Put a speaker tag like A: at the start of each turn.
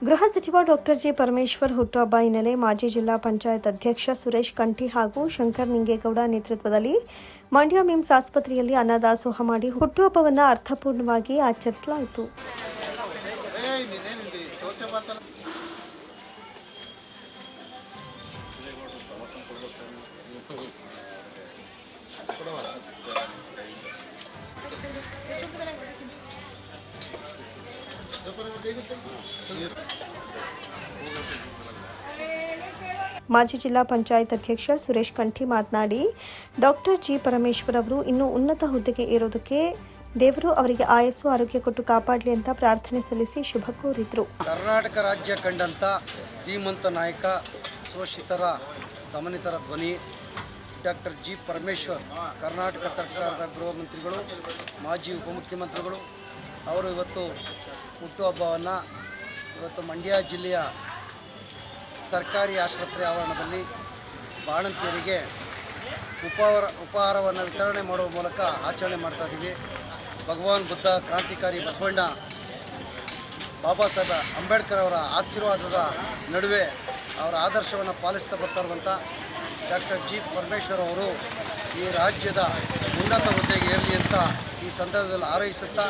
A: ಗೃಹ ಸಚಿವ doctor G Parameshwar ಹುಟ್ಟುಹಬ್ಬ ಹಿನ್ನೆಲೆ ಮಾಜಿ ಜಿಲ್ಲಾ ಪಂಚಾಯತ್ ಅಧ್ಯಕ್ಷ ಸುರೇಶ್ ಕಂಠಿ ಹಾಗೂ ಶಂಕರ್ ನಿಂಗೇಗೌಡ ನೇತೃತ್ವದಲ್ಲಿ ಮಂಡ್ಯ ಮಿಮ್ಸ್ ಆಸ್ಪತ್ರೆಯಲ್ಲಿ ಅನ್ನದಾಸೋಹ ಮಾಡಿ ಹುಟ್ಟುಹಬ್ಬವನ್ನು ಅರ್ಥಪೂರ್ಣವಾಗಿ ಆಚರಿಸಲಾಯಿತು. ಮಾಜಿ ಜಿಲ್ಲಾ ಪಂಚಾಯತ್ ಅಧ್ಯಕ್ಷ ಸುರೇಶ್ ಕಂಠಿ ಮಾತನಾಡಿ, ಡಾಕ್ಟರ್ ಜಿ ಪರಮೇಶ್ವರ್ ಅವರು ಇನ್ನೂ ಉನ್ನತ ಹುದ್ದೆಗೆ ಏರೋದಕ್ಕೆ ದೇವರು ಅವರಿಗೆ ಆಯಸ್ಸು ಆರೋಗ್ಯ ಕೊಟ್ಟು ಕಾಪಾಡಲಿ ಅಂತ ಪ್ರಾರ್ಥನೆ ಸಲ್ಲಿಸಿ ಶುಭ ಕೋರಿದರು.
B: ಕರ್ನಾಟಕ ರಾಜ್ಯ ಕಂಡಂಥ ಧೀಮಂತ ನಾಯಕ, ಶೋಷಿತರ ದಮನಿತರ ಧ್ವನಿ ಡಾಕ್ಟರ್ ಜಿ ಪರಮೇಶ್ವರ್, ಕರ್ನಾಟಕ ಸರ್ಕಾರದ ಗೃಹ ಮಂತ್ರಿಗಳು, ಮಾಜಿ ಉಪಮುಖ್ಯಮಂತ್ರಿಗಳು ಅವರು ಇವತ್ತು ಹುಟ್ಟುಹಬ್ಬವನ್ನು ಇವತ್ತು ಮಂಡ್ಯ ಜಿಲ್ಲೆಯ ಸರ್ಕಾರಿ ಆಸ್ಪತ್ರೆ ಆವರಣದಲ್ಲಿ ಬಾಣಂತಿಯರಿಗೆ ಉಪಹಾರವನ್ನು ವಿತರಣೆ ಮಾಡುವ ಮೂಲಕ ಆಚರಣೆ ಮಾಡ್ತಾಯಿದ್ದೀವಿ. ಭಗವಾನ್ ಬುದ್ಧ, ಕ್ರಾಂತಿಕಾರಿ ಬಸವಣ್ಣ, ಬಾಬಾ ಸಾಹೇಬ್ ಅಂಬೇಡ್ಕರ್ ಅವರ ಆಶೀರ್ವಾದದ ನಡುವೆ ಅವರ ಆದರ್ಶವನ್ನು ಪಾಲಿಸ್ತಾ ಬರ್ತಾಯಿರುವಂಥ ಡಾಕ್ಟರ್ ಜಿ ಪರಮೇಶ್ವರ್ ಅವರು ಈ ರಾಜ್ಯದ ಉನ್ನತ ಹುದ್ದೆಗೆ ಏರಲಿ ಅಂತ ಈ ಸಂದರ್ಭದಲ್ಲಿ ಹಾರೈಸುತ್ತಾ